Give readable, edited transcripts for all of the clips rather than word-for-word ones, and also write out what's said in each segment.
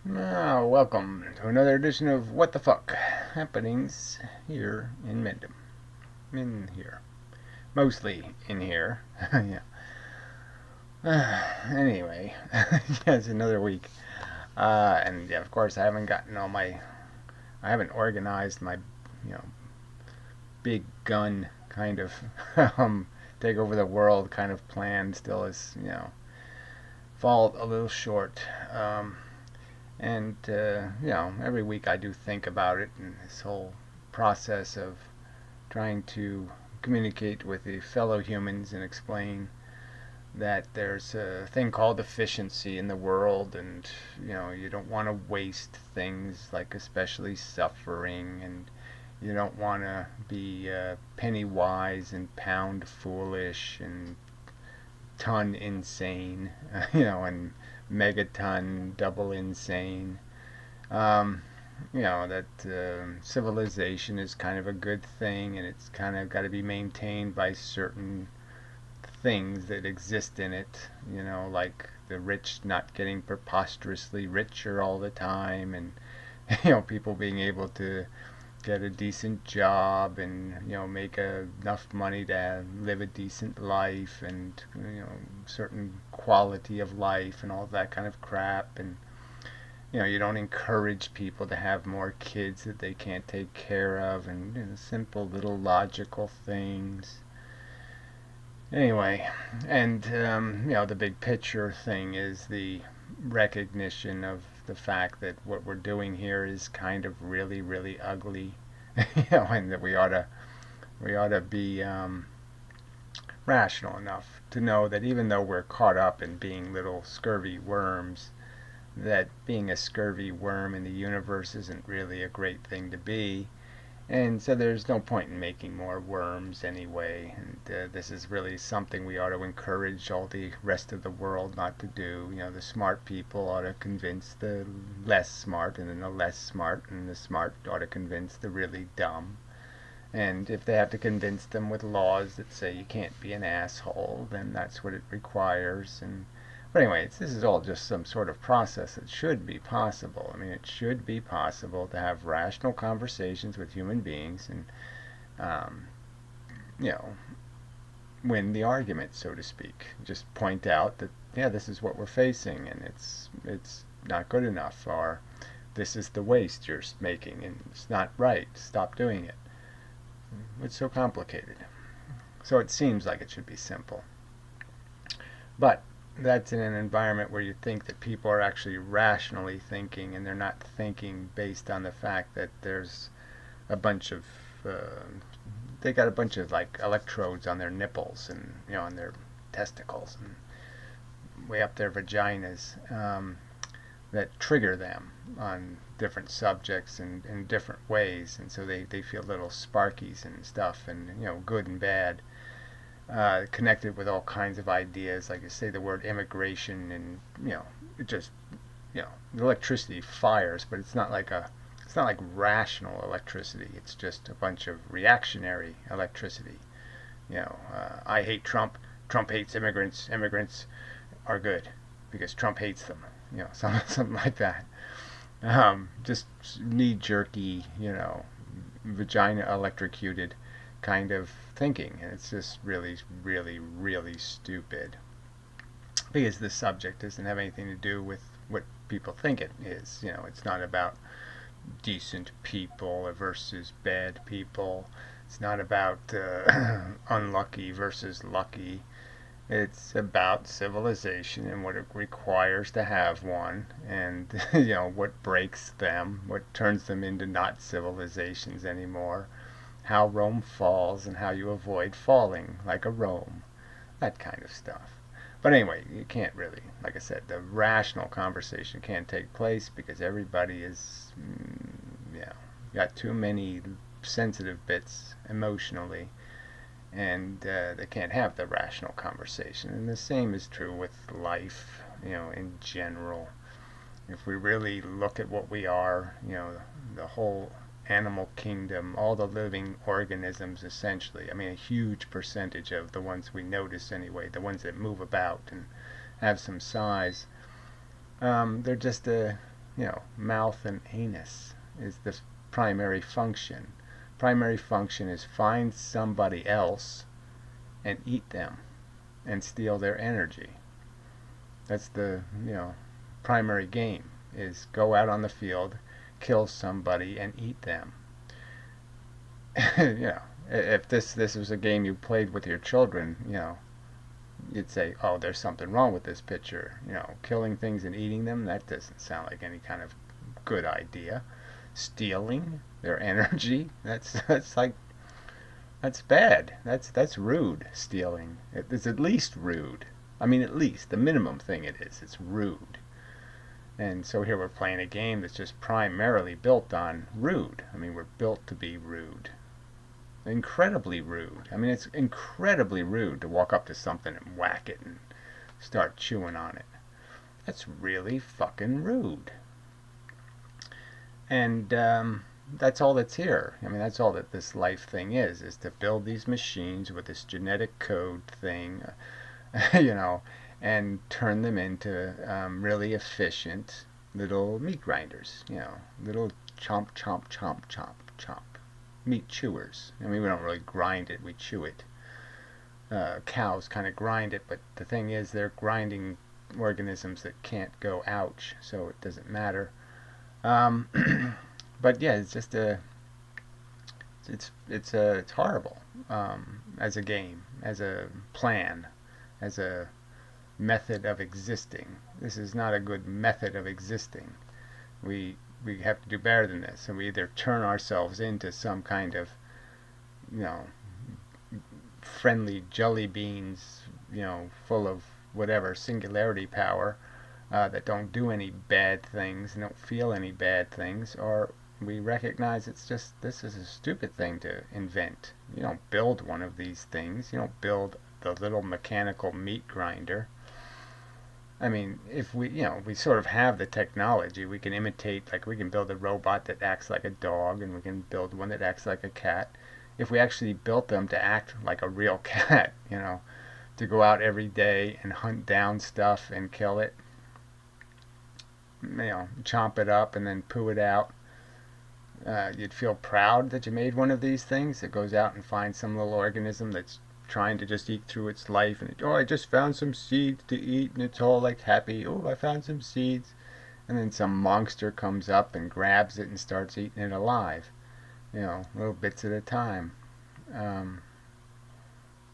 Welcome to another edition of What the Fuck Happenings here in Mendham. In here. Mostly in here. Yeah. Anyway, yeah, it's another week. And yeah, of course, I haven't gotten I haven't organized my, you know, big gun kind of take over the world kind of plan. Still is, fall a little short. And every week I do think about it and this whole process of trying to communicate with the fellow humans and explain that there's a thing called efficiency in the world, and you don't want to waste things, like especially suffering, and you don't want to be penny wise and pound foolish and ton insane, and megaton double insane. Um, that civilization is kind of a good thing, and it's kind of got to be maintained by certain things that exist in it, like the rich not getting preposterously richer all the time, and people being able to get a decent job and make enough money to live a decent life, and certain quality of life and all that kind of crap. And you don't encourage people to have more kids that they can't take care of, and simple little logical things. Anyway, and the big picture thing is the recognition of the fact that what we're doing here is kind of really, really ugly, and that we ought to be rational enough to know that even though we're caught up in being little scurvy worms, that being a scurvy worm in the universe isn't really a great thing to be. And so there's no point in making more worms anyway. And this is really something we ought to encourage all the rest of the world not to do. The smart people ought to convince the less smart, and then the less smart, and the smart ought to convince the really dumb. And if they have to convince them with laws that say you can't be an asshole, then that's what it requires. And but anyway, this is all just some sort of process that should be possible. I mean, it should be possible to have rational conversations with human beings and, um, you know, win the argument, so to speak. Just point out that, yeah, this is what we're facing, and it's not good enough, or this is the waste you're making, and it's not right. Stop doing it. It's so complicated. So it seems like it should be simple. But that's in an environment where you think that people are actually rationally thinking, and they're not thinking based on the fact that there's a bunch of they got a bunch of like electrodes on their nipples, and on their testicles and way up their vaginas, that trigger them on different subjects and in different ways, and so they feel little sparkies and stuff, and good and bad, connected with all kinds of ideas, like you say the word immigration, and it just the electricity fires, but it's not like rational electricity. It's just a bunch of reactionary electricity. I hate Trump. Trump hates immigrants. Immigrants are good because Trump hates them. Something like that. Just knee jerky, vagina electrocuted kind of thinking, and it's just really, really, really stupid, because the subject doesn't have anything to do with what people think it is. It's not about decent people versus bad people. It's not about unlucky versus lucky. It's about civilization and what it requires to have one, and what breaks them, what turns them into not civilizations anymore, how Rome falls, and how you avoid falling like a Rome, that kind of stuff. But anyway, you can't really, like I said, the rational conversation can't take place because everybody is, got too many sensitive bits emotionally, and they can't have the rational conversation. And the same is true with life, in general. If we really look at what we are, the whole animal kingdom, all the living organisms essentially, I mean a huge percentage of the ones we notice anyway, the ones that move about and have some size, they're just mouth and anus is the primary function. Primary function is find somebody else and eat them and steal their energy. That's the, primary game, is go out on the field, kill somebody and eat them. If this was a game you played with your children, you'd say, oh, there's something wrong with this picture. Killing things and eating them, that doesn't sound like any kind of good idea. Stealing their energy, that's like, that's bad. That's rude. Stealing. It's at least rude. I mean, at least the minimum thing it is. It's rude. And so here we're playing a game that's just primarily built on rude. I mean, we're built to be rude. Incredibly rude. I mean, it's incredibly rude to walk up to something and whack it and start chewing on it. That's really fucking rude. And that's all that's here. I mean, that's all that this life thing is to build these machines with this genetic code thing, and turn them into really efficient little meat grinders, little chomp, chomp, chomp, chomp, chomp. Meat chewers. I mean, we don't really grind it, we chew it. Cows kind of grind it, but the thing is, they're grinding organisms that can't go ouch, so it doesn't matter. But yeah, it's just it's horrible as a game, as a plan, as a method of existing. This is not a good method of existing. We have to do better than this, and we either turn ourselves into some kind of, friendly jelly beans, full of whatever singularity power, that don't do any bad things and don't feel any bad things, or we recognize this is a stupid thing to invent. You don't build one of these things. You don't build the little mechanical meat grinder. I mean, if we sort of have the technology, we can imitate, like we can build a robot that acts like a dog, and we can build one that acts like a cat. If we actually built them to act like a real cat, to go out every day and hunt down stuff and kill it, chomp it up and then poo it out, you'd feel proud that you made one of these things that goes out and finds some little organism that's trying to just eat through its life, and I just found some seeds to eat, and it's all like happy. Oh, I found some seeds. And then some monster comes up and grabs it and starts eating it alive, little bits at a time.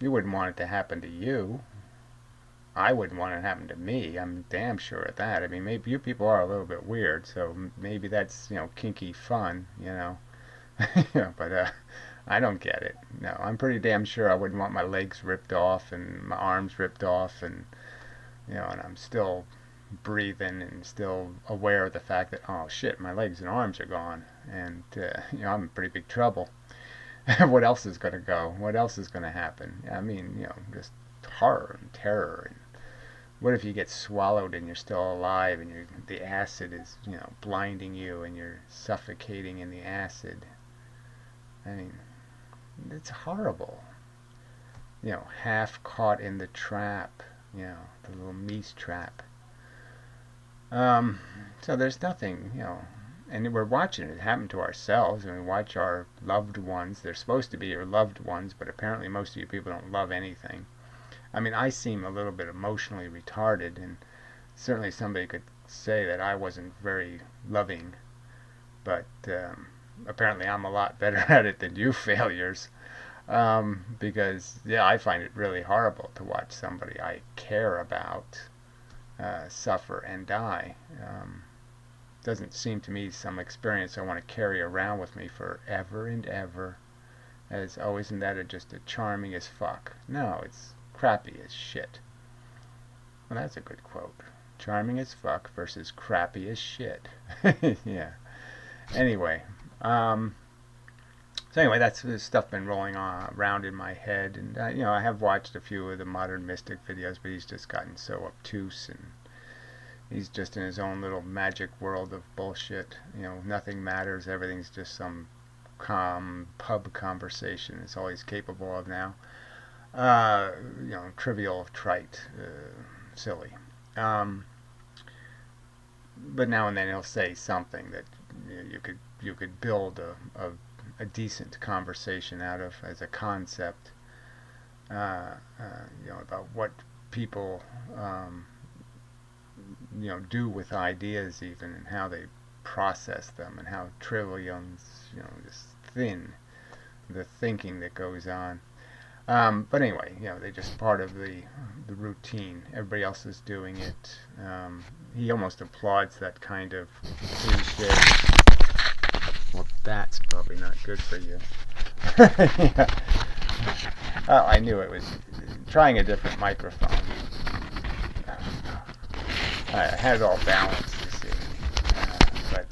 You wouldn't want it to happen to you. I wouldn't want it to happen to me. I'm damn sure of that. I mean, maybe you people are a little bit weird, so maybe that's, kinky fun, but I don't get it. No, I'm pretty damn sure I wouldn't want my legs ripped off and my arms ripped off, and and I'm still breathing and still aware of the fact that, oh shit, my legs and arms are gone, and I'm in pretty big trouble. What else is going to go? What else is going to happen? I mean, just horror and terror. And what if you get swallowed and you're still alive, and the acid is blinding you and you're suffocating in the acid? I mean, it's horrible. Half caught in the trap, the little meat trap. So there's nothing, and we're watching it happen to ourselves, and we watch our loved ones. They're supposed to be your loved ones, but apparently most of you people don't love anything. I mean, I seem a little bit emotionally retarded, and certainly somebody could say that I wasn't very loving, but apparently I'm a lot better at it than you failures. Because, yeah, I find it really horrible to watch somebody I care about suffer and die. Doesn't seem to me some experience I want to carry around with me forever and ever. As, oh, isn't that just a charming as fuck? No, it's crappy as shit. Well, that's a good quote. Charming as fuck versus crappy as shit. Yeah. Anyway, so anyway, that's this stuff been rolling around in my head, and I have watched a few of the Modern Mystic videos, but he's just gotten so obtuse, and he's just in his own little magic world of bullshit. Nothing matters. Everything's just some calm pub conversation. It's all he's capable of now. Trivial, trite, silly. but now and then he'll say something that you could build a decent conversation out of as a concept, about what people do with ideas even, and how they process them, and how trivial and just thin the thinking that goes on. But anyway, they're just part of the routine. Everybody else is doing it. He almost applauds that kind of cliche. Well, that's probably not good for you. Yeah. Oh, I knew it was trying a different microphone. I had it all balanced, you see, but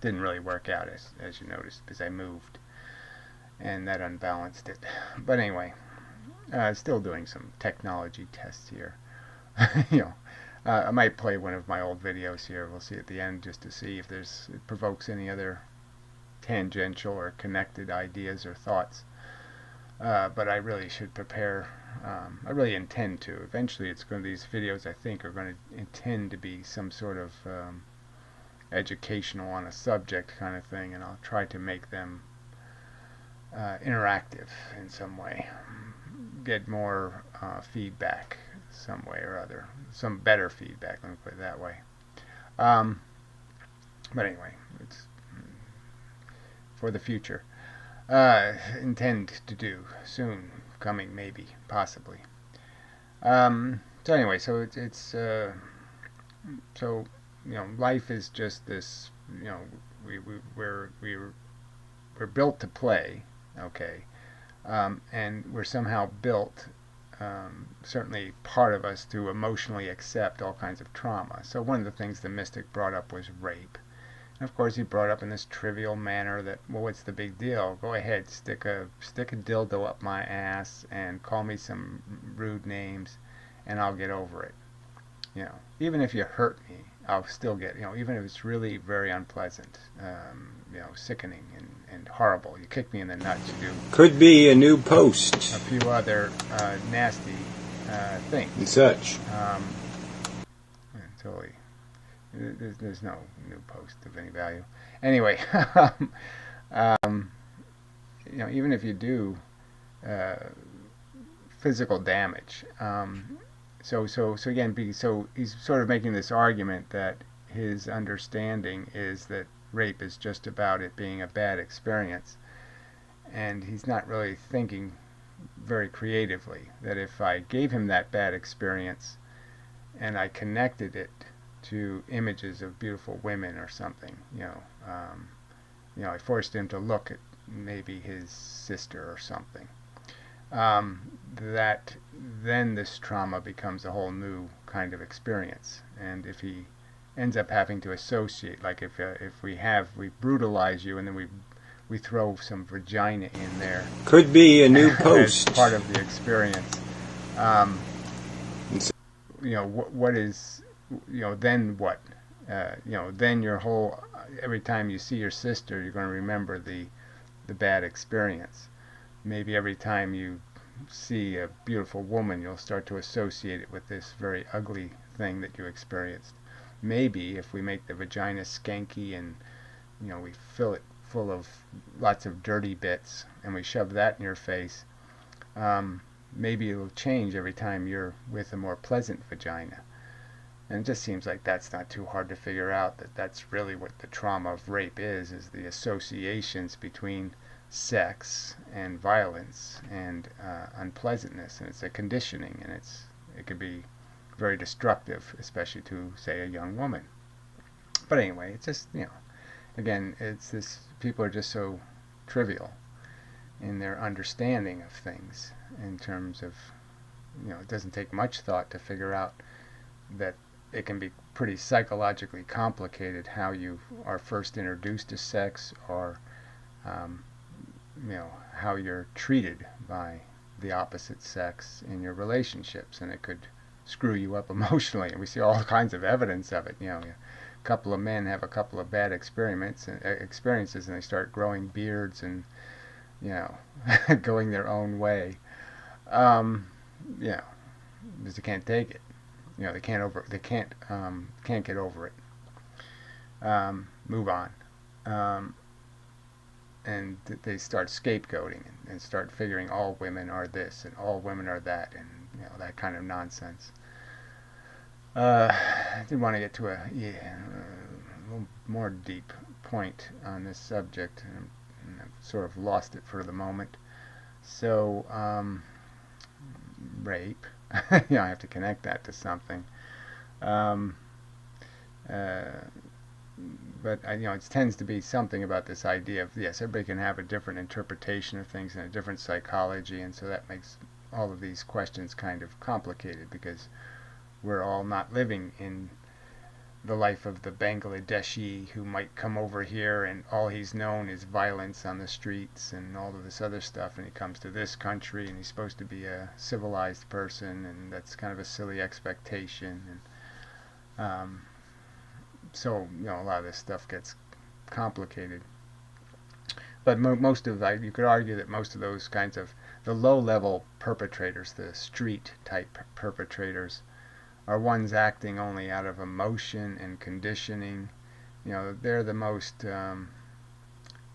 didn't really work out as you noticed, because I moved and that unbalanced it. But anyway, still doing some technology tests here. I might play one of my old videos here. We'll see at the end, just to see if it provokes any other tangential or connected ideas or thoughts. But I really should prepare. I really intend to. Eventually, these videos, I think, are going to intend to be some sort of educational on a subject kind of thing, and I'll try to make them interactive in some way. Get more feedback some way or other. Some better feedback, let me put it that way. But anyway, it's for the future. Intend to do soon, coming, maybe, possibly. So anyway, so so life is just this. We're built to play, okay, and we're somehow built. Certainly part of us to emotionally accept all kinds of trauma. So one of the things the mystic brought up was rape. And of course he brought up in this trivial manner that, well, what's the big deal? Go ahead, stick a dildo up my ass and call me some rude names, and I'll get over it. Even if you hurt me, I'll still get, even if it's really very unpleasant, sickening and horrible. You kick me in the nuts, you do. Could be a new post. A few other nasty things. And such. Totally. There's no new post of any value. Anyway, even if you do physical damage, so he's sort of making this argument that his understanding is that rape is just about it being a bad experience, and he's not really thinking very creatively. That if I gave him that bad experience and I connected it to images of beautiful women or something, I forced him to look at maybe his sister or something, that then this trauma becomes a whole new kind of experience. And if he ends up having to associate, like if we brutalize you and then we throw some vagina in there, could be a new post as part of the experience. What is, then what? Then your whole, every time you see your sister, you're going to remember the bad experience. Maybe every time you see a beautiful woman, you'll start to associate it with this very ugly thing that you experienced. Maybe if we make the vagina skanky and we fill it full of lots of dirty bits and we shove that in your face, maybe it'll change every time you're with a more pleasant vagina. And it just seems like that's not too hard to figure out, that that's really what the trauma of rape is the associations between sex and violence and unpleasantness, and it's a conditioning, and it could be very destructive, especially to, say, a young woman. But anyway, it's just, again, it's this, people are just so trivial in their understanding of things, in terms of, it doesn't take much thought to figure out that it can be pretty psychologically complicated how you are first introduced to sex, or how you're treated by the opposite sex in your relationships, and it could screw you up emotionally. And we see all kinds of evidence of it. A couple of men have a couple of bad experiences, and they start growing beards and going their own way. Because they can't take it. They can't get over it. move on. Um, and they start scapegoating and start figuring all women are this and all women are that, and that kind of nonsense. I did want to get to a little more deep point on this subject, and I've sort of lost it for the moment. So, rape. I have to connect that to something. Um, uh, but it tends to be something about this idea of, yes, everybody can have a different interpretation of things and a different psychology, and so that makes all of these questions kind of complicated because we're all not living in the life of the Bangladeshi who might come over here and all he's known is violence on the streets and all of this other stuff, and he comes to this country and he's supposed to be a civilized person, and that's kind of a silly expectation. And so a lot of this stuff gets complicated. But most of you could argue that most of those kinds of the low-level perpetrators, the street-type perpetrators, are ones acting only out of emotion and conditioning. They're the most, they're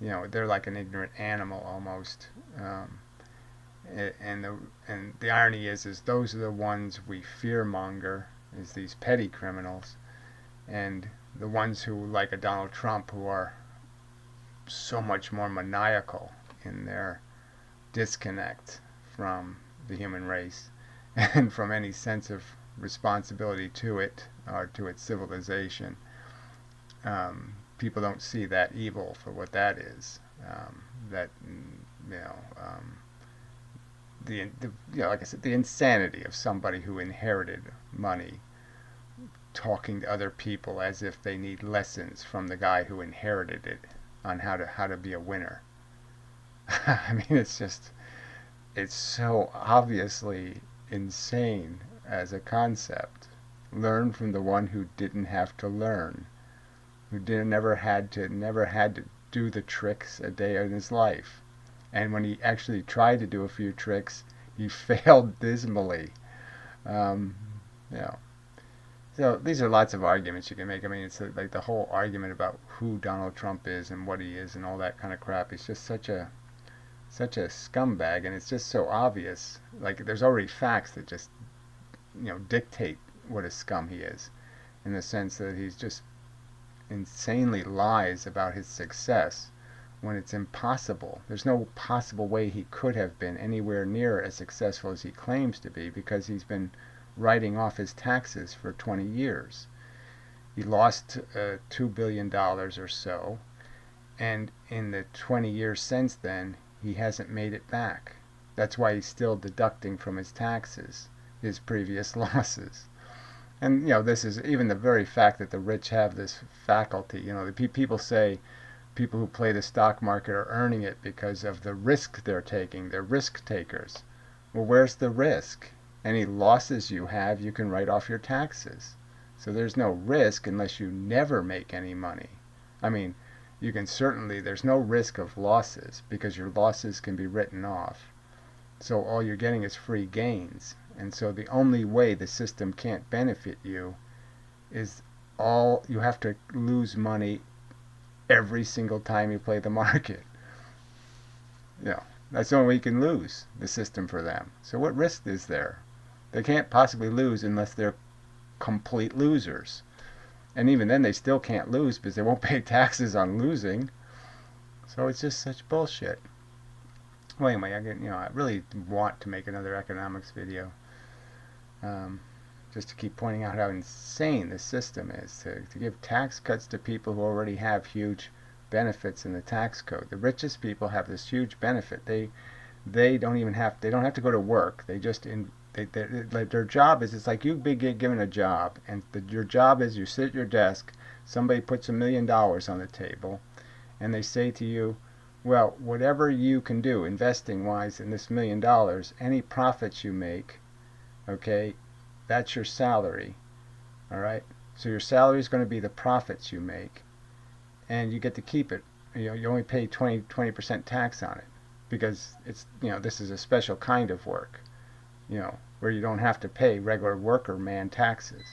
like an ignorant animal almost. And the irony is those are the ones we fearmonger, is these petty criminals, and the ones who, like a Donald Trump, who are so much more maniacal in their disconnect from the human race and from any sense of responsibility to it or to its civilization. People don't see that evil for what that is. That like I said, the insanity of somebody who inherited money talking to other people as if they need lessons from the guy who inherited it on how to be a winner. I mean, it's so obviously insane as a concept. Learn from the one who didn't have to learn, who never had to do the tricks a day in his life. And when he actually tried to do a few tricks, he failed dismally. Um, you know. So these are lots of arguments you can make. I mean, it's like the whole argument about who Donald Trump is and what he is and all that kind of crap. He's just such a scumbag, and it's just so obvious. Like there's already facts that just dictate what a scum he is, in the sense that he's just insanely lies about his success when it's impossible. There's no possible way he could have been anywhere near as successful as he claims to be because he's been writing off his taxes for 20 years. He lost $2 billion or so, and in the 20 years since then, he hasn't made it back. That's why he's still deducting from his taxes his previous losses. And this is even the very fact that the rich have this faculty. The people say people who play the stock market are earning it because of the risk they're taking. They're risk takers. Well, where's the risk? Any losses you have, you can write off your taxes. So there's no risk unless you never make any money. I mean, there's no risk of losses because your losses can be written off. So all you're getting is free gains. And so the only way the system can't benefit you is you have to lose money every single time you play the market. That's the only way you can lose, the system for them. So what risk is there? They can't possibly lose unless they're complete losers. And even then they still can't lose because they won't pay taxes on losing. So it's just such bullshit. Well, anyway, I really want to make another economics video. Just to keep pointing out how insane this system is, to give tax cuts to people who already have huge benefits in the tax code. The richest people have this huge benefit. They don't have to go to work. Their job is, it's like you be given a job, and your job is you sit at your desk, somebody puts $1 million on the table, and they say to you, well, whatever you can do investing wise in this $1 million, any profits you make, okay, that's your salary. All right, so your salary is going to be the profits you make, and you get to keep it. You only pay 20% tax on it because it's this is a special kind of work, where you don't have to pay regular worker man taxes.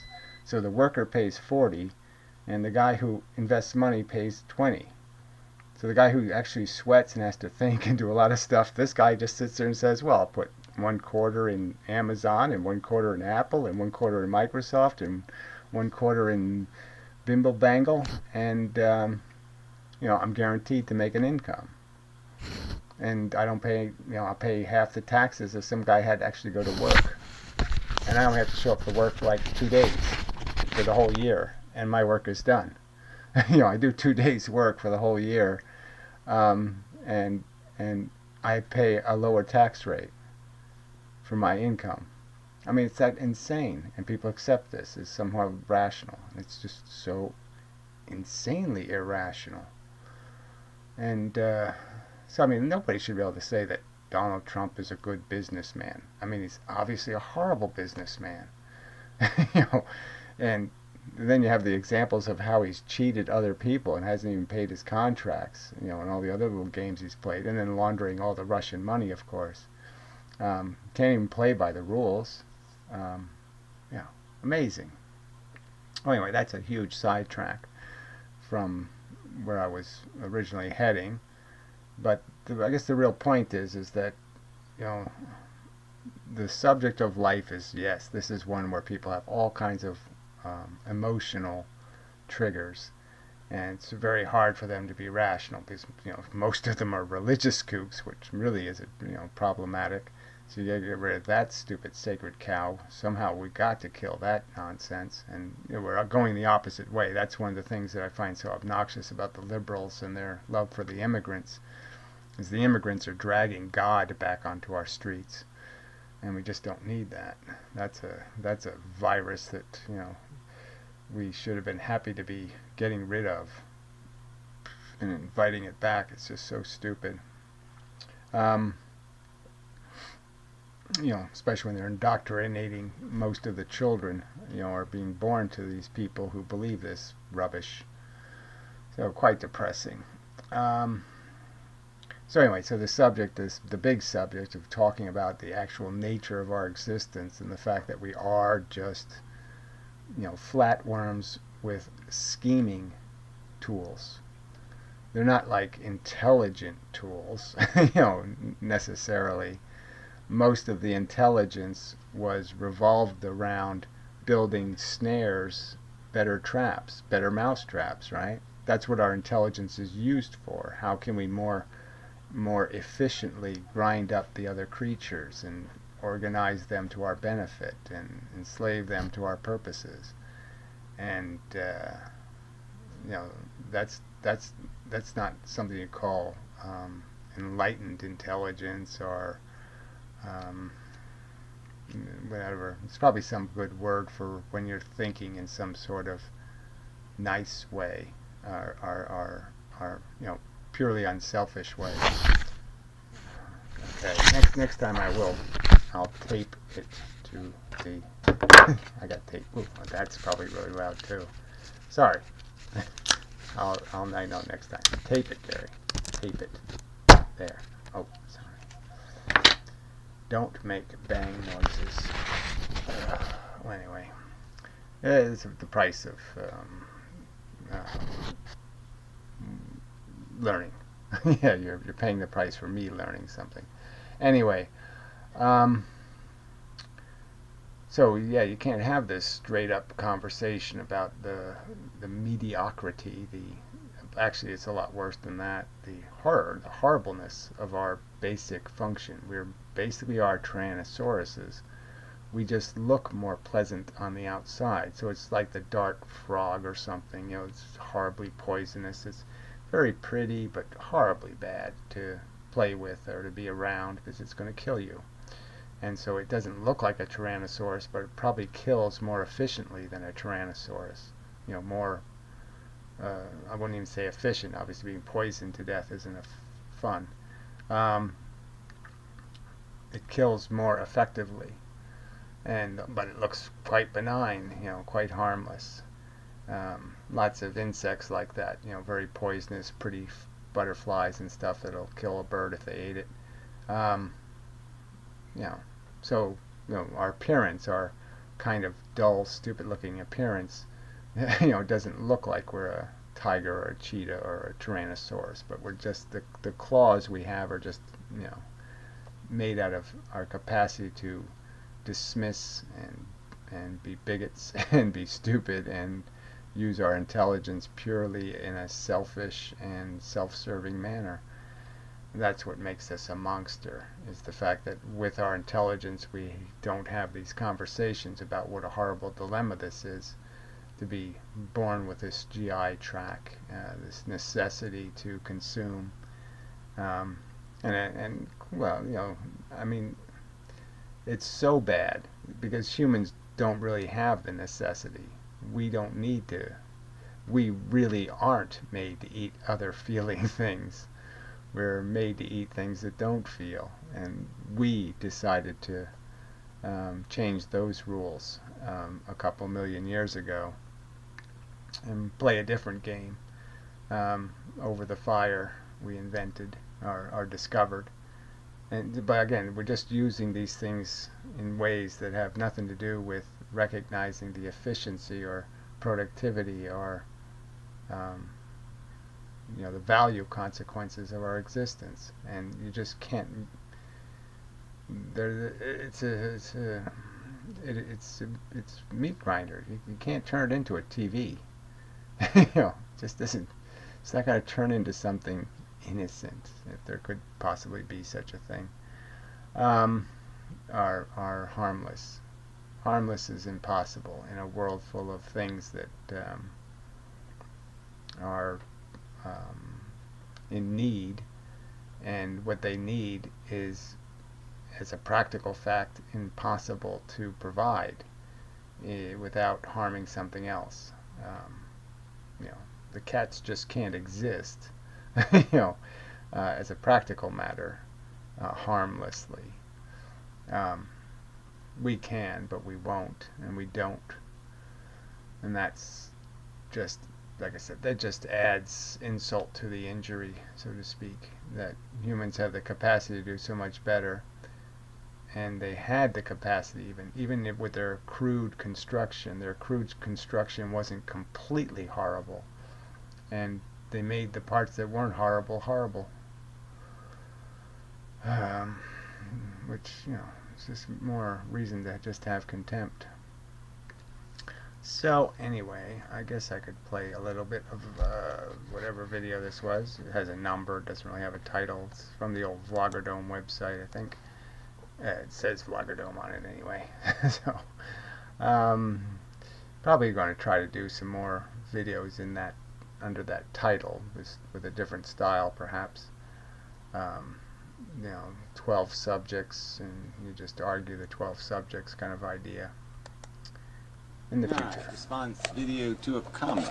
So the worker pays 40, and the guy who invests money pays 20. So the guy who actually sweats and has to think and do a lot of stuff, this guy just sits there and says, well, I'll put 1/4 in Amazon and 1/4 in Apple and 1/4 in Microsoft and 1/4 in Bimble Bangle, and I'm guaranteed to make an income. And I don't pay, I'll pay half the taxes if some guy had to actually go to work. And I only have to show up for work for like 2 days for the whole year, and my work is done. I do 2 days work for the whole year, and I pay a lower tax rate for my income. I mean, it's that insane, and people accept this as somehow rational. It's just so insanely irrational. And so, I mean, nobody should be able to say that Donald Trump is a good businessman. I mean, he's obviously a horrible businessman. you know, and then you have the examples of how he's cheated other people and hasn't even paid his contracts, and all the other little games he's played, and then laundering all the Russian money, of course. Can't even play by the rules. Um, Amazing. Well, anyway, that's a huge sidetrack from where I was originally heading. But I guess the real point is that, you know, the subject of life is, yes, this is one where people have all kinds of emotional triggers, and it's very hard for them to be rational because most of them are religious kooks, which really is problematic. So you gotta get rid of that stupid sacred cow. Somehow we got to kill that nonsense, and we're going the opposite way. That's one of the things that I find so obnoxious about the liberals and their love for the immigrants, is the immigrants are dragging God back onto our streets, and we just don't need that. That's a virus that we should have been happy to be getting rid of, and inviting it back. It's just so stupid. Especially when they're indoctrinating most of the children, are being born to these people who believe this rubbish. So quite depressing. So anyway, so the subject is the big subject of talking about the actual nature of our existence and the fact that we are just, flatworms with scheming tools. They're not like intelligent tools, necessarily. Most of the intelligence was revolved around building snares, better traps, better mouse traps, right? That's what our intelligence is used for. How can we more efficiently grind up the other creatures and organize them to our benefit and enslave them to our purposes? And that's not something you call enlightened intelligence or whatever. It's probably some good word for when you're thinking in some sort of nice way, or purely unselfish way. Okay, next time I'll tape it to the. I got tape. Ooh, that's probably really loud too. Sorry. I know next time. Tape it, Gary. Tape it. There. Oh, sorry. Don't make bang noises. Well, anyway, it's the price of learning. Yeah, you're paying the price for me learning something. Anyway, so yeah, you can't have this straight up conversation about the mediocrity. Actually, it's a lot worse than that. The horror, the horribleness of our basic function. We're basically are Tyrannosauruses. We just look more pleasant on the outside. So it's like the dart frog or something. It's horribly poisonous. It's very pretty, but horribly bad to play with or to be around because it's going to kill you. And so it doesn't look like a Tyrannosaurus, but it probably kills more efficiently than a Tyrannosaurus. More. I wouldn't even say efficient. Obviously, being poisoned to death isn't fun. It kills more effectively, but it looks quite benign. Quite harmless. Lots of insects like that. Very poisonous, pretty butterflies and stuff that'll kill a bird if they ate it. So our appearance, our kind of dull, stupid-looking appearance, it doesn't look like we're a tiger or a cheetah or a tyrannosaurus, but we're just the claws we have are just made out of our capacity to dismiss and be bigots and be stupid and use our intelligence purely in a selfish and self-serving manner. That's what makes us a monster, is the fact that with our intelligence we don't have these conversations about what a horrible dilemma this is, to be born with this GI tract, this necessity to consume. Um, and well, I mean, it's so bad because humans don't really have the necessity. We don't need to. We really aren't made to eat other feeling things. We're made to eat things that don't feel, and we decided to change those rules a couple million years ago and play a different game over the fire we invented or discovered. But again, we're just using these things in ways that have nothing to do with recognizing the efficiency or productivity or um, the value consequences of our existence. And you just can't. There, it's meat grinder. You can't turn it into a TV. Just isn't. It's not going to turn into something innocent, if there could possibly be such a thing. Are harmless. Harmless is impossible in a world full of things that are in need, and what they need is, as a practical fact, impossible to provide without harming something else. You know, the cats just can't exist, as a practical matter, harmlessly. Um, we can, but we won't, and we don't. And that's just, like I said, that just adds insult to the injury, so to speak, that humans have the capacity to do so much better, and they had the capacity, even with their crude construction. Their crude construction wasn't completely horrible, and they made the parts that weren't horrible horrible. Which, it's just more reason to just have contempt. So anyway, I guess I could play a little bit of whatever video this was. It has a number, it doesn't really have a title. It's from the old Vlogerdome website, I think. It says Vlogerdome on it anyway. So, probably going to try to do some more videos in that, under that title, with a different style perhaps. 12 subjects, and you just argue the 12 subjects kind of idea in the future. Response video to a comment.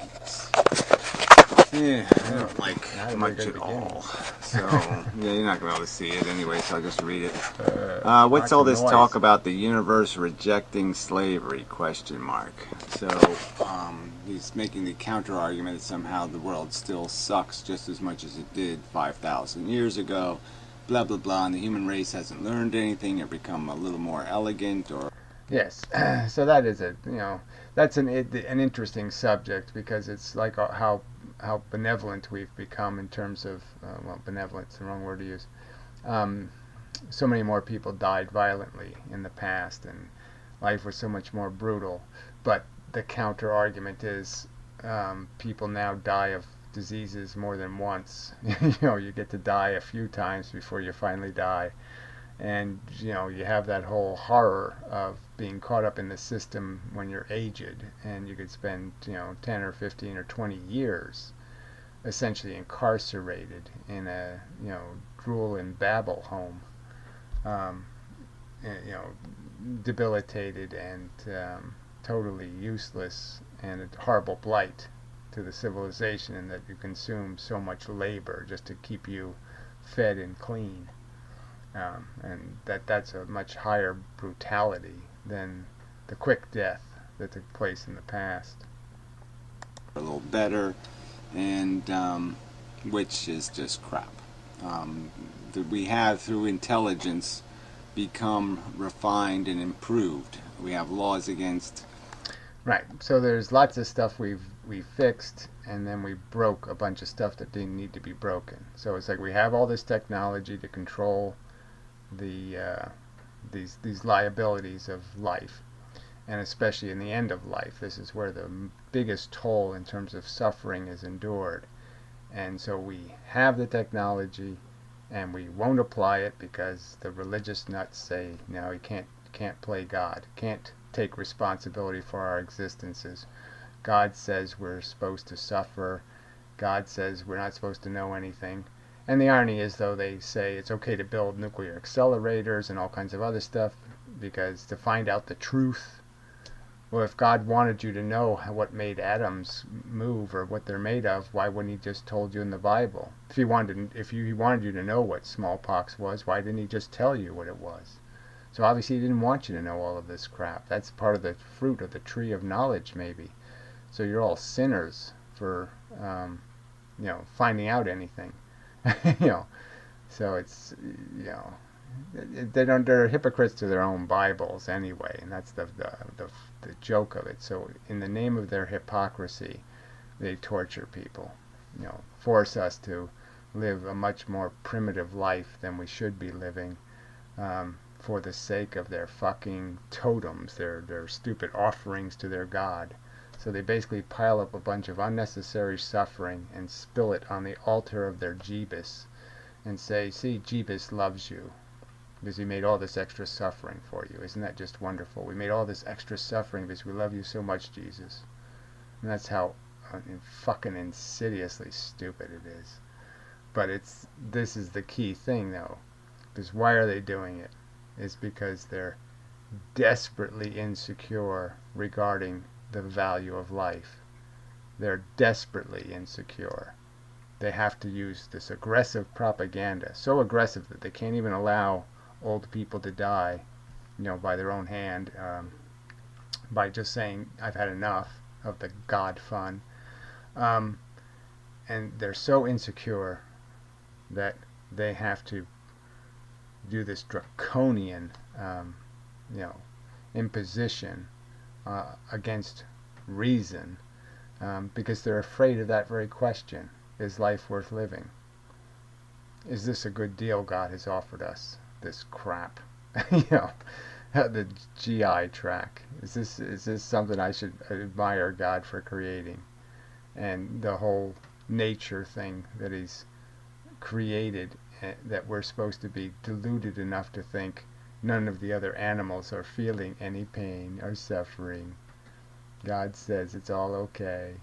Yeah, I don't like much at all. So, yeah, you're not going to be able to see it anyway, so I'll just read it. What's all this talk about the universe rejecting slavery, ? So, he's making the counter argument that somehow the world still sucks just as much as it did 5,000 years ago, blah, blah, blah, and the human race hasn't learned anything or become a little more elegant or... Yes, so that is that's an interesting subject, because it's like how benevolent we've become in terms of, well, benevolent's the wrong word to use. So many more people died violently in the past, and life was so much more brutal. But the counter argument is, people now die of diseases more than once. You get to die a few times before you finally die. And you have that whole horror of being caught up in the system when you're aged, and you could spend 10 or 15 or 20 years essentially incarcerated in a drool and babble home, debilitated and totally useless, and a horrible blight to the civilization, in that you consume so much labor just to keep you fed and clean. And that's a much higher brutality than the quick death that took place in the past. A little better, and which is just crap. That we have, through intelligence, become refined and improved. We have laws against Right. So there's lots of stuff we fixed, and then we broke a bunch of stuff that didn't need to be broken. So it's like we have all this technology to control the these liabilities of life, and especially in the end of life, this is where the biggest toll in terms of suffering is endured. And so we have the technology, and we won't apply it because the religious nuts say, no, you can't play God, can't take responsibility for our existences. God says we're supposed to suffer. God says we're not supposed to know anything. And the irony is, though, they say it's okay to build nuclear accelerators and all kinds of other stuff because to find out the truth. Well, if God wanted you to know what made atoms move or what they're made of, why wouldn't He just told you in the Bible? If He wanted you to know what smallpox was, why didn't He just tell you what it was? So obviously He didn't want you to know all of this crap. That's part of the fruit of the tree of knowledge, maybe. So you're all sinners for, finding out anything. you know, so it's, they're hypocrites to their own Bibles anyway, and that's the joke of it. So in the name of their hypocrisy, they torture people, force us to live a much more primitive life than we should be living, for the sake of their fucking totems, their stupid offerings to their God. So they basically pile up a bunch of unnecessary suffering and spill it on the altar of their Jeebus and say, see, Jeebus loves you because he made all this extra suffering for you. Isn't that just wonderful? We made all this extra suffering because we love you so much, Jesus. And that's how fucking insidiously stupid it is. But this is the key thing, though. Because why are they doing it? It's because they're desperately insecure regarding the value of life. They're desperately insecure. They have to use this aggressive propaganda, so aggressive that they can't even allow old people to die, by their own hand, by just saying, I've had enough of the God fun. And they're so insecure that they have to do this draconian, imposition against reason, because they're afraid of that very question. Is life worth living? Is this a good deal God has offered us? This crap. The GI track. Is this something I should admire God for creating? And the whole nature thing that He's created, that we're supposed to be deluded enough to think none of the other animals are feeling any pain or suffering. God says it's all okay.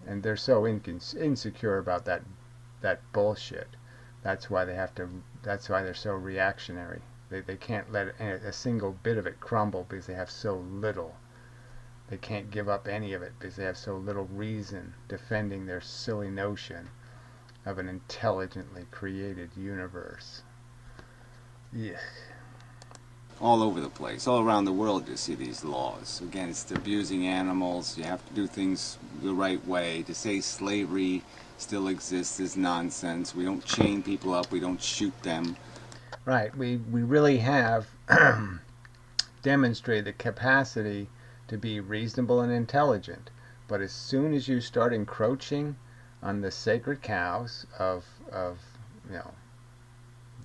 And they're so insecure about that bullshit. That's why they're so reactionary. They can't let a single bit of it crumble because they have so little. They can't give up any of it because they have so little reason defending their silly notion of an intelligently created universe. Yeah. All over the place, all around the world you see these laws. Again, it's abusing animals. You have to do things the right way. To say slavery still exists is nonsense. We don't chain people up. We don't shoot them. Right. We really have demonstrated the capacity to be reasonable and intelligent. But as soon as you start encroaching on the sacred cows of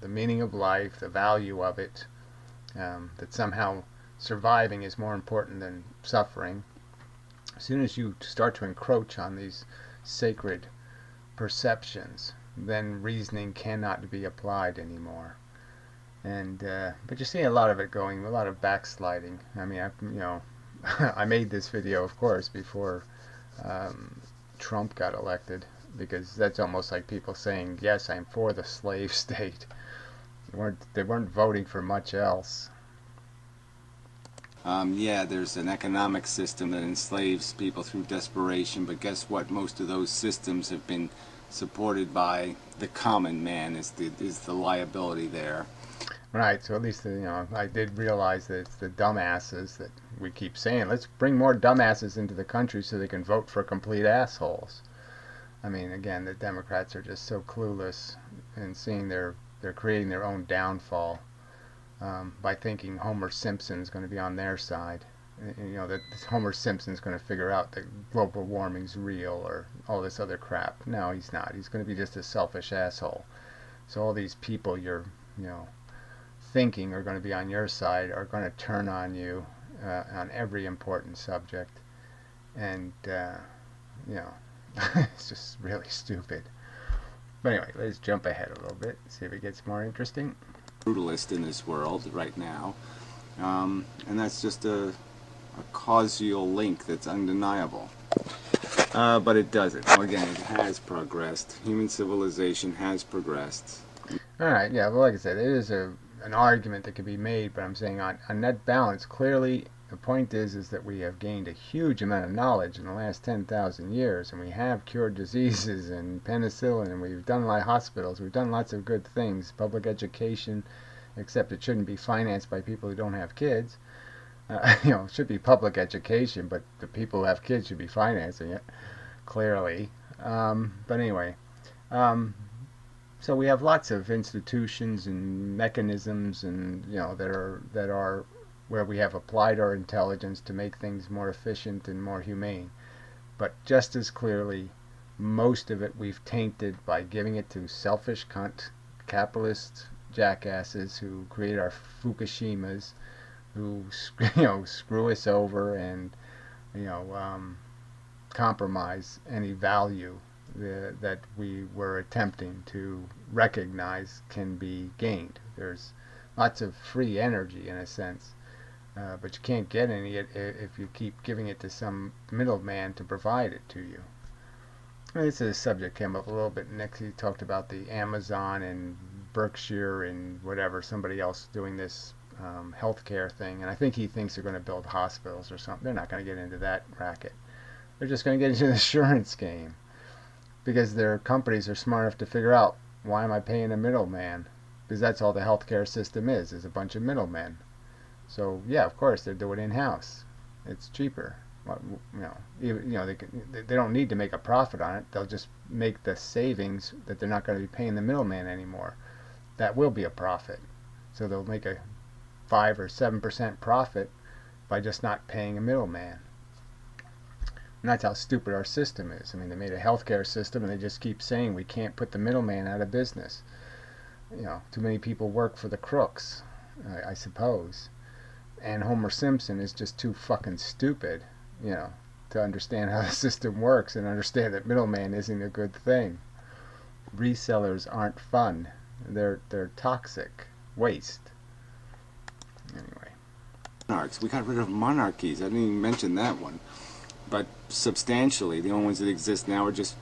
the meaning of life, the value of it, that somehow surviving is more important than suffering. As soon as you start to encroach on these sacred perceptions, then reasoning cannot be applied anymore. And but you're seeing a lot of it going, a lot of backsliding. I mean, I made this video, of course, before Trump got elected, because that's almost like people saying, yes, I'm for the slave state. They weren't voting for much else. Yeah, there's an economic system that enslaves people through desperation, but guess what? Most of those systems have been supported by the common man, is the liability there. Right, so at least, I did realize that it's the dumbasses that we keep saying, let's bring more dumbasses into the country so they can vote for complete assholes. I mean, again, the Democrats are just so clueless in seeing they're creating their own downfall by thinking Homer Simpson's going to be on their side. that Homer Simpson's going to figure out that global warming's real or all this other crap. No, he's not. He's going to be just a selfish asshole. So all these people you're, thinking are going to be on your side are going to turn on you on every important subject, and it's just really stupid. But anyway, let's jump ahead a little bit, see if it gets more interesting. Brutalist in this world right now, and that's just a causal link that's undeniable. But it doesn't. Again, it has progressed. Human civilization has progressed. All right, yeah, well, like I said, it is an argument that can be made, but I'm saying on net balance, clearly the point is that we have gained a huge amount of knowledge in the last 10,000 years, and we have cured diseases and penicillin, and we've done like hospitals, we've done lots of good things, public education, except it shouldn't be financed by people who don't have kids. It should be public education, but the people who have kids should be financing it, clearly. But anyway, so we have lots of institutions and mechanisms, and that are where we have applied our intelligence to make things more efficient and more humane. But just as clearly, most of it we've tainted by giving it to selfish capitalist jackasses who create our Fukushimas, who screw us over and compromise any value that we were attempting to recognize can be gained. There's lots of free energy in a sense, but you can't get any if you keep giving it to some middleman to provide it to you. This is a subject came up a little bit next. He talked about the Amazon and Berkshire and whatever, somebody else doing this healthcare thing, and I think he thinks they're going to build hospitals or something. They're not going to get into that racket. They're just going to get into the insurance game because their companies are smart enough to figure out, why am I paying a middleman? Because that's all the healthcare system is a bunch of middlemen. So yeah, of course they'll do it in house. It's cheaper. They don't need to make a profit on it. They'll just make the savings that they're not going to be paying the middleman anymore. That will be a profit. So they'll make a 5 or 7% profit by just not paying a middleman. And that's how stupid our system is. I mean, they made a healthcare system and they just keep saying we can't put the middleman out of business. Too many people work for the crooks, I suppose. And Homer Simpson is just too fucking stupid, to understand how the system works and understand that middleman isn't a good thing. Resellers aren't fun. They're toxic waste. Anyway. Monarchs. We got rid of monarchies. I didn't even mention that one. But substantially, the only ones that exist now are just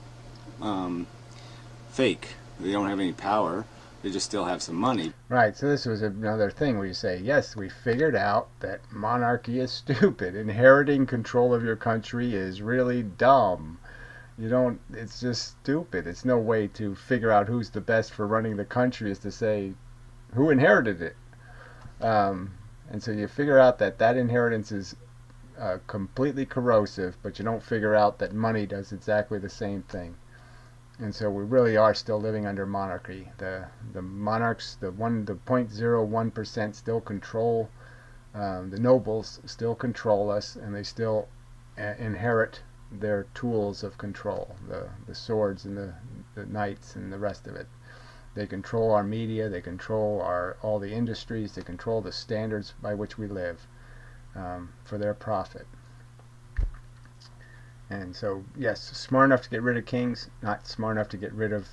fake. They don't have any power. They just still have some money. Right, so this was another thing where you say, yes, we figured out that monarchy is stupid. Inheriting control of your country is really dumb. It's just stupid. It's no way to figure out who's the best for running the country is to say, who inherited it? And so you figure out that inheritance is completely corrosive, but you don't figure out that money does exactly the same thing. And so we really are still living under monarchy. The monarchs, the 0.01% still control, the nobles still control us, and they still inherit their tools of control, the swords and the knights and the rest of it. They control our media, they control all the industries, they control the standards by which we live for their profit. And so, yes, smart enough to get rid of kings, not smart enough to get rid of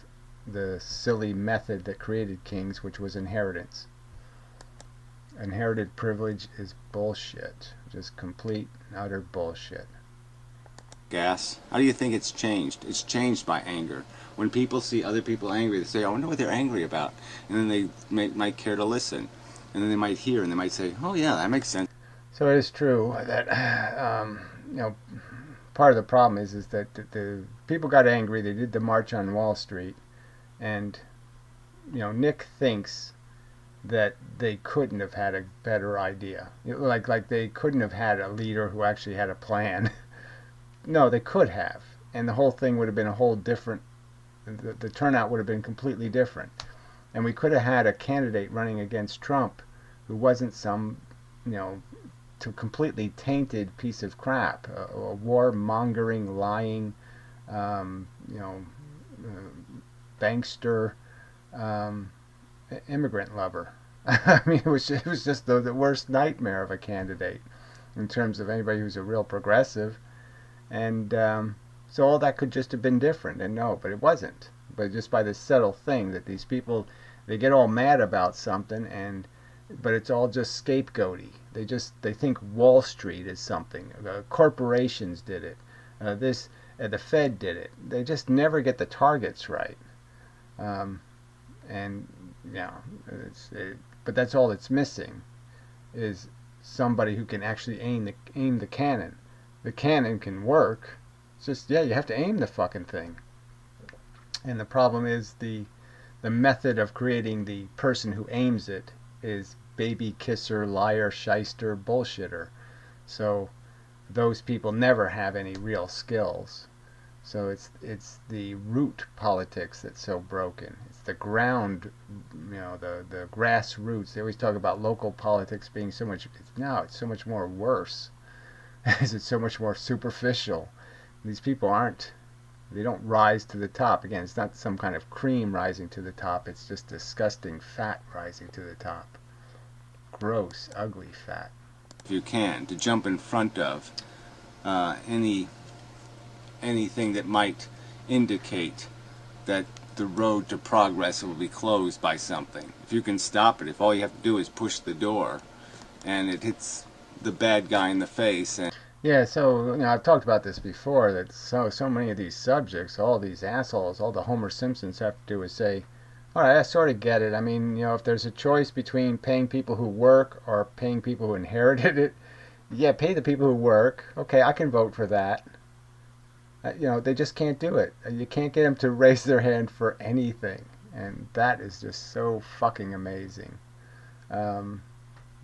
the silly method that created kings, which was inheritance. Inherited privilege is bullshit. Just complete and utter bullshit. Gas. How do you think it's changed? It's changed by anger. When people see other people angry, they say, I wonder what they're angry about. And then they might care to listen. And then they might hear and they might say, oh yeah, that makes sense. So it is true that, part of the problem is that the people got angry. They did the March on Wall Street, and Nick thinks that they couldn't have had a better idea. Like they couldn't have had a leader who actually had a plan. No, they could have, and the whole thing would have been a whole different. The turnout would have been completely different, and we could have had a candidate running against Trump who wasn't some to completely tainted piece of crap, a war-mongering, lying, you know, bankster, um, immigrant lover. I mean, it was just the worst nightmare of a candidate in terms of anybody who's a real progressive. And so all that could just have been different. And no, but it wasn't. But just by this subtle thing that these people, they get all mad about something, and but it's all just scapegoaty. They think Wall Street is something. Corporations did it. The Fed did it. They just never get the targets right. Um, and yeah, but that's all it's missing is somebody who can actually aim the cannon. The cannon can work. It's just yeah, you have to aim the fucking thing. And the problem is the method of creating the person who aims it is baby kisser, liar, shyster, bullshitter. So those people never have any real skills. So it's the root politics that's so broken. It's the ground, the grassroots. They always talk about local politics being so much. It's so much more worse. It's so much more superficial. These people they don't rise to the top. Again, it's not some kind of cream rising to the top. It's just disgusting fat rising to the top. Gross, ugly fat. If you can, to jump in front of anything that might indicate that the road to progress will be closed by something. If you can stop it, if all you have to do is push the door and it hits the bad guy in the face. And yeah, so I've talked about this before, that so many of these subjects, all these assholes, all the Homer Simpsons have to do is say, all right, I sort of get it. I mean, if there's a choice between paying people who work or paying people who inherited it, yeah, pay the people who work. Okay, I can vote for that. They just can't do it. You can't get them to raise their hand for anything, and that is just so fucking amazing.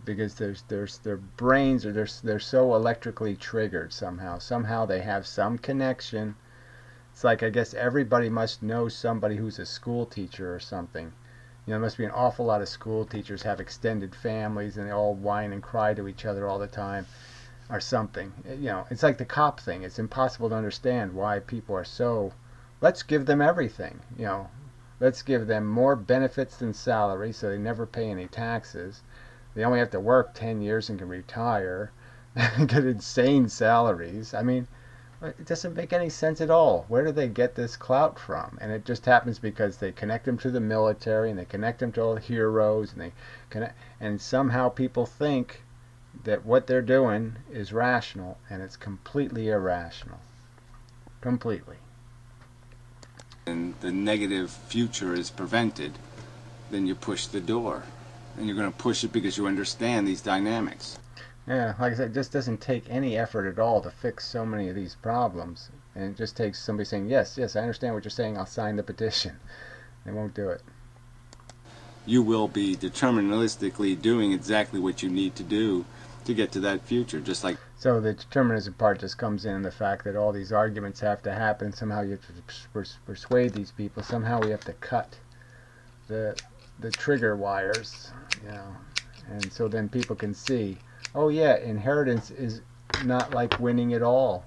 Because their brains are they're so electrically triggered somehow. Somehow they have some connection. It's like I guess everybody must know somebody who's a school teacher or something. There must be an awful lot of school teachers have extended families and they all whine and cry to each other all the time or something. It's like the cop thing. It's impossible to understand why people are so, let's give them everything. Let's give them more benefits than salary so they never pay any taxes. They only have to work 10 years and can retire and get insane salaries. I mean, it doesn't make any sense at all. Where do they get this clout from? And it just happens because they connect them to the military and they connect them to all the heroes and somehow people think that what they're doing is rational, and it's completely irrational. Completely. And the negative future is prevented, then you push the door. And you're going to push it because you understand these dynamics. Yeah, like I said, it just doesn't take any effort at all to fix so many of these problems. And it just takes somebody saying, yes, I understand what you're saying, I'll sign the petition. They won't do it. You will be deterministically doing exactly what you need to do to get to that future, just like... So the determinism part just comes in the fact that all these arguments have to happen. Somehow you have to persuade these people. Somehow we have to cut the trigger wires, and so then people can see, oh yeah, inheritance is not like winning at all.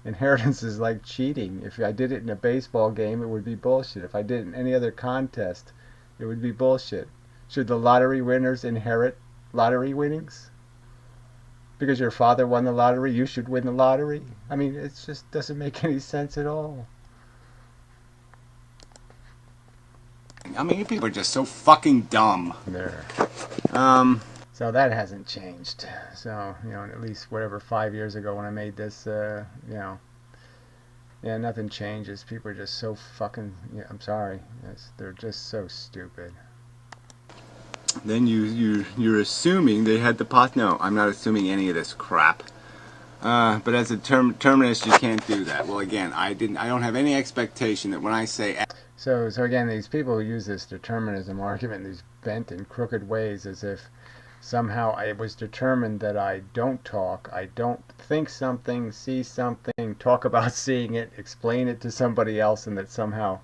Inheritance is like cheating. If I did it in a baseball game, it would be bullshit. If I did it in any other contest, it would be bullshit. Should the lottery winners inherit lottery winnings? Because your father won the lottery, you should win the lottery? I mean, it just doesn't make any sense at all. I mean, you people are just so fucking dumb. There. So that hasn't changed. So, at least whatever 5 years ago when I made this, yeah, nothing changes. People are just so fucking, I'm sorry. They're just so stupid. Then you're assuming they had the pot. No, I'm not assuming any of this crap. But as a terminist, you can't do that. Well, again, I don't have any expectation that when I say... So again, these people who use this determinism argument, these bent and crooked ways, as if somehow it was determined that I don't talk, I don't think something, see something, talk about seeing it, explain it to somebody else, and that somehow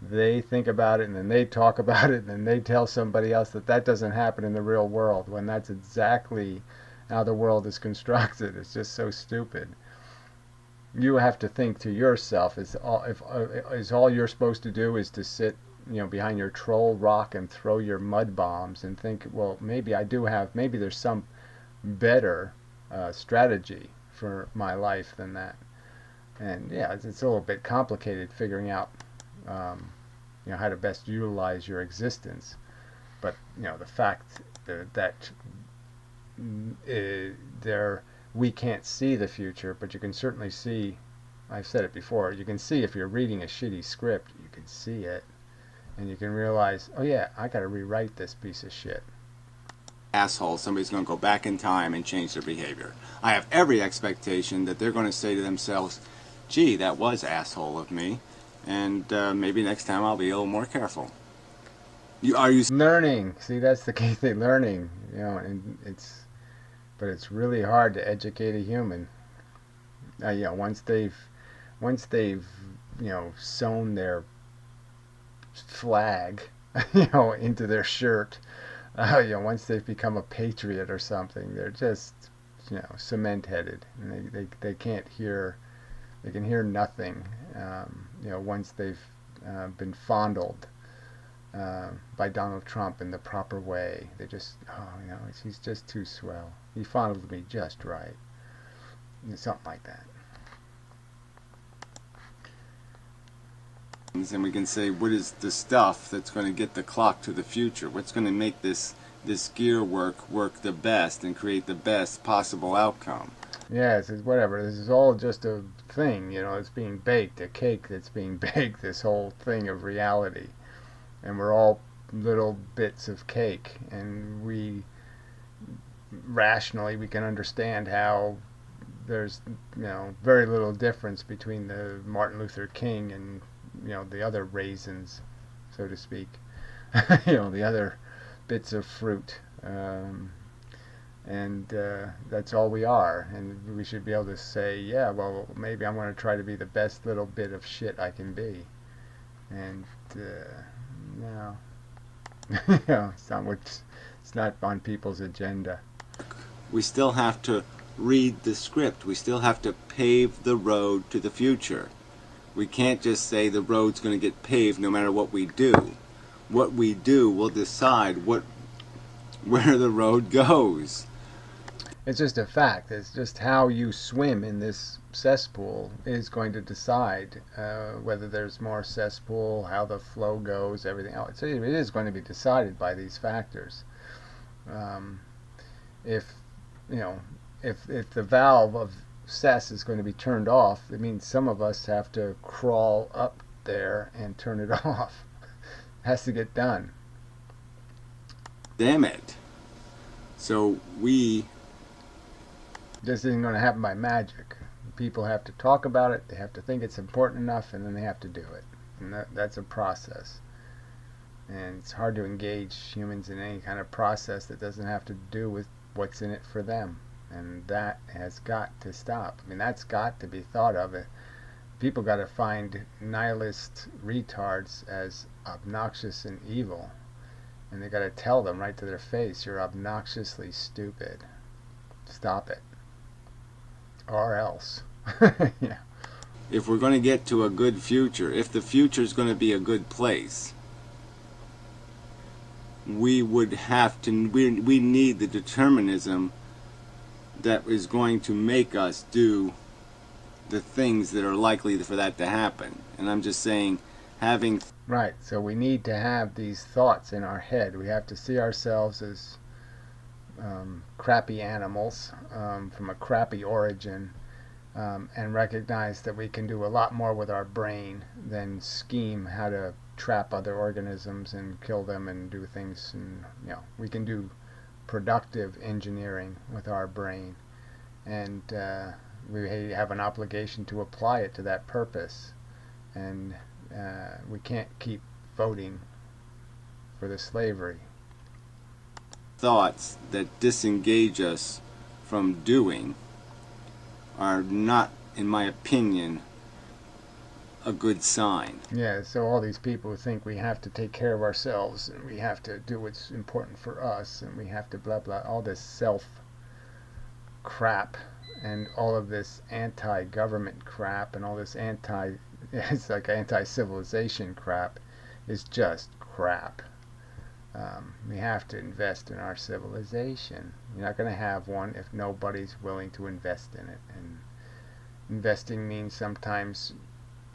they think about it, and then they talk about it, and then they tell somebody else that doesn't happen in the real world, when that's exactly how the world is constructed. It's just so stupid. You have to think to yourself, is all you're supposed to do is to sit, behind your troll rock and throw your mud bombs and think, well, maybe there's some better strategy for my life than that. And yeah, it's a little bit complicated figuring out, how to best utilize your existence. But the fact that there we can't see the future, but you can certainly see. I've said it before. You can see if you're reading a shitty script, you can see it, and you can realize, oh yeah, I got to rewrite this piece of shit. Asshole, somebody's going to go back in time and change their behavior. I have every expectation that they're going to say to themselves, gee, that was asshole of me, and maybe next time I'll be a little more careful. Are you learning? See, that's the key thing, learning. And but it's really hard to educate a human. Once they've sewn their flag, into their shirt. Once they've become a patriot or something, they're just, cement-headed, and they can't hear. They can hear nothing. Once they've been fondled by Donald Trump in the proper way, they just, he's just too swell. He fondled me just right. Something like that. And we can say, what is the stuff that's going to get the clock to the future? What's going to make this gear work the best and create the best possible outcome? Yeah, it's whatever. This is all just a thing, it's being baked, a cake that's being baked, this whole thing of reality. And we're all little bits of cake, and we can understand how there's, very little difference between the Martin Luther King and the other raisins, so to speak. The other bits of fruit. And that's all we are. And we should be able to say, yeah, well, maybe I'm going to try to be the best little bit of shit I can be. And no, it's not on people's agenda. We still have to read the script. We still have to pave the road to the future. We can't just say the road's going to get paved no matter what we do. What we do will decide where the road goes. It's just a fact. It's just how you swim in this cesspool is going to decide whether there's more cesspool, how the flow goes, everything else. It is going to be decided by these factors. If the valve of cess is going to be turned off, it means some of us have to crawl up there and turn it off. It has to get done. Damn it. So this isn't going to happen by magic. People have to talk about it, they have to think it's important enough, and then they have to do it. And that's a process. And it's hard to engage humans in any kind of process that doesn't have to do with what's in it for them. And that has got to stop. I mean, that's got to be thought of. People got to find nihilist retards as obnoxious and evil. And they got to tell them right to their face, you're obnoxiously stupid. Stop it. Or else. Yeah. If we're going to get to a good future, if the future is going to be a good place, we would have to, we need the determinism that is going to make us do the things that are likely for that to happen. And I'm just saying, having... Right, so we need to have these thoughts in our head. We have to see ourselves as crappy animals from a crappy origin, and recognize that we can do a lot more with our brain than scheme how to trap other organisms and kill them and do things. And we can do productive engineering with our brain, and we have an obligation to apply it to that purpose. And we can't keep voting for the slavery. Thoughts that disengage us from doing are not, in my opinion, a good sign. Yeah, so all these people who think we have to take care of ourselves and we have to do what's important for us and we have to blah blah, all this self crap and all of this anti-government crap and all this it's like anti-civilization crap is just crap. We have to invest in our civilization. You're not going to have one if nobody's willing to invest in it. And investing means sometimes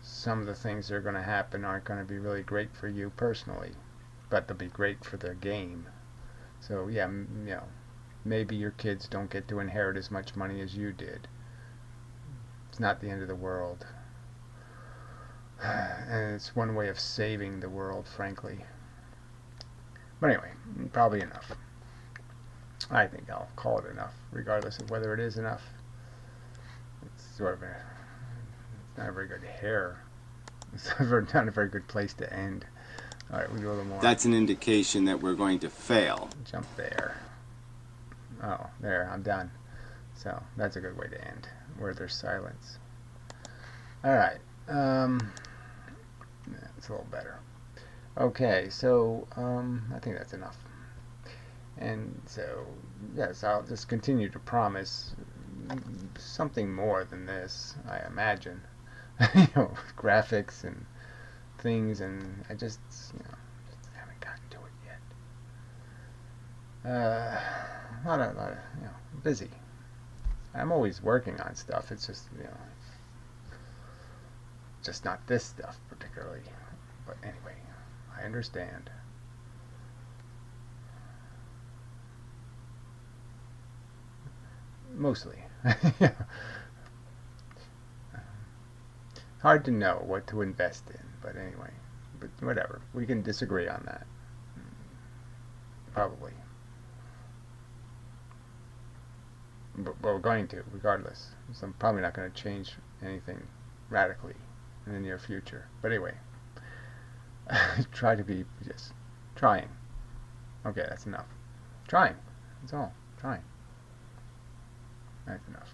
some of the things that are going to happen aren't going to be really great for you personally, but they'll be great for the game. So yeah, maybe your kids don't get to inherit as much money as you did. It's not the end of the world. And it's one way of saving the world, frankly. But anyway, probably enough. I think I'll call it enough, regardless of whether it is enough. It's sort of it's not a very good hair. It's not a very good place to end. All right, we'll do a little more. That's an indication that we're going to fail. Jump there. Oh, there, I'm done. So that's a good way to end, where there's silence. All right. It's a little better. Okay, so I think that's enough. And so, yes, I'll just continue to promise something more than this, I imagine. Graphics and things, and I just haven't gotten to it yet. A lot of, busy. I'm always working on stuff. It's just, just not this stuff particularly. But anyway, I understand. Mostly. Hard to know what to invest in, but anyway. But whatever. We can disagree on that. Probably. But we're going to, regardless. So I'm probably not going to change anything radically in the near future. But anyway. Try to be just trying. Okay, that's enough. Trying. That's all. Trying. That's enough.